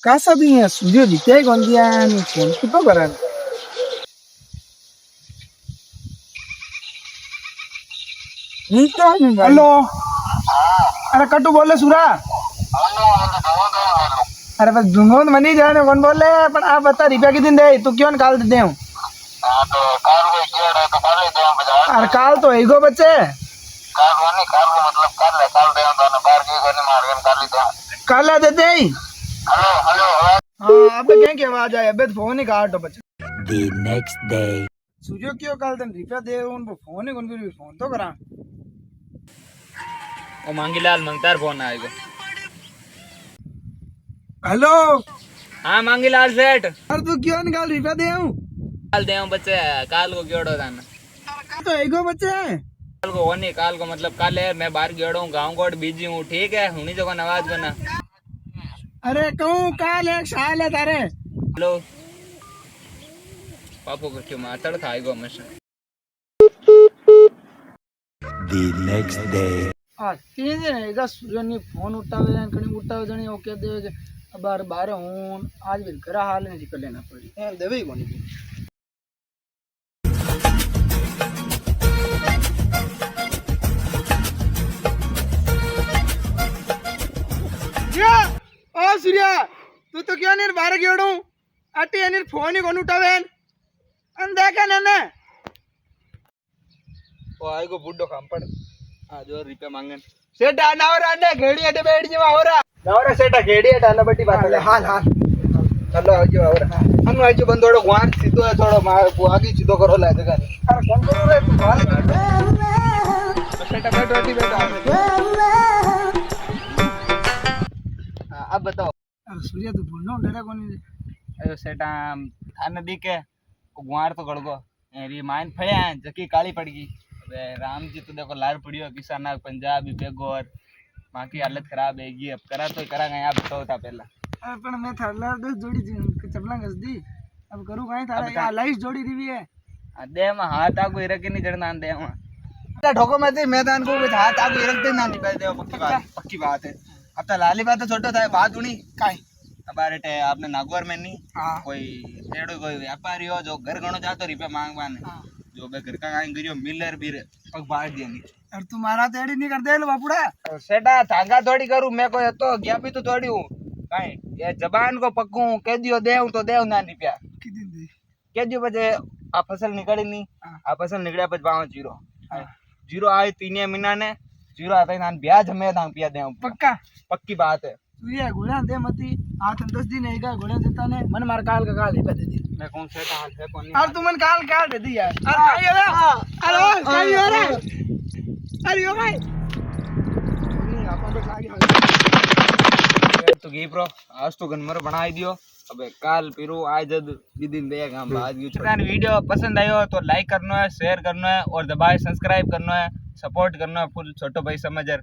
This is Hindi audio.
Casa di studio di te con di anni, tutto per hello. अरे कट्टू बोल रहे सूरा। अरे बस झुंगोन मनी जाने कौन बोल रहे पर आप बता रुपया कितने दे तू क्यों निकाल देते हूँ। अरे काल तो एगो बच्चे काल ला देते ही। हाँ अब क्या क्या आवाज आए अब फोन ही काटो बच्चे। The next day. सूर्यो क्यों काल तन रुपया दे उनको फोन ही कौन भी फोन तो करा। ओ मांगीलाल मंगतार फोन आएगा। हेलो। हाँ मांगीलाल सेठ अरे तू क्यों निकाल रुपया दे हूँ। काल दे बच्चे काल को क्यों दाना तो एगो बच्चे है। काल को होनी काल को मतलब कल है मैं बाहर गया हूँ गाँव कोट बिजी हूँ ठीक है हुनी जो आवाज बना। अरे कहूँ काल एक साल है तारे। हेलो पापू को क्यों मातड़ था आएगा हमेशा। The next day. हाँ तीन दिन है इधर सूर्य ने फोन उठावे जान कहीं उठावे जानी ओके दे के बार बार हूँ आज भी घर हाल नहीं निकल लेना पड़ी यार देवे ही कोनी। ओ सूर्या तू तो क्यों नहीं बाहर गयोड़ू अटी अनिर फोन ही कोन उठावे अन देखे ने ओ आएगो बुड्ढो काम पड़ आ जो रुपया मांगन सेठा नावरा ने घेड़ी अटे बैठ जीवा होरा नवरा सेठा घेड़ी है डाला बट्टी बात है हाल हाल चलो आजो आवरा हम आजो बंदोड़ो गुआन सीधो है थोड़ो आगे सीधो करो ला जगह अरे कौन करो रे तू हाल सेठा बैठो अटी बैठो अब बताओ। अरे सूर्या तू बोलनो डरा कोनी अरे सेठा थाने दी के गुआर तो गड़गो एरी माइन फड़या जकी काली पड़ गई। अबे राम जी तो देखो लार पड़ियो किसान पंजाब बेगो और मां की हालत खराब हैगी अब करा तो करा गया आप बताओ था पहला। अरे पण मैं थाला 10 जोड़ी चपला घस दी अब करू काई थारा या लाइस जोड़ी दी है दे में हाथ आगो रख नहीं चढ़ना दे में ठोको मत मैदान को हाथ आगो रख दे ना निकल दे पक्की बात है। अब तो लाली बात तो छोटो था बात हुई काई अब अरे आपने नागौर में नहीं कोई तेड़ो कोई व्यापारी हो जो घर गणो जातो रुपया मांगवाने जो बे घर का काई करियो मिलर भी पग बाहर देंगे। अरे तुम्हारा तेड़ी नहीं कर दे लो बापुड़ा सेटा थांगा थोड़ी करूं मैं कोई तो गया भी तो थोड़ी हूं काई ये जबान को पक्कू कह दियो देऊ तो देऊ ना रुपया कितने दे कह दियो बजे आ फसल निकली नहीं आ फसल निकलिया पछ पाओ जीरो जीरो आए 3 महीना ने जीरो आता नान ब्याज में दांग पिया देऊ पक्का पक्की बात है। तू ये घोड़ा दे मती हाथ 10 दिन है का घोड़ा देता ने मन मार काल का काल दे दे मैं कौन से हाल है कौन और तू मन काल दे दी यार अरे काई है अरे काई है रे अरे ओ भाई नहीं अपन तो लागी तो गी प्रो आज तो गनमर बनाई दियो अबे काल फिरू आज दिन देगा हम आज वीडियो पसंद आयो तो लाइक करना है शेयर करना है और दबाए सब्सक्राइब करना है सपोर्ट करना है फुल छोटो भाई समझर।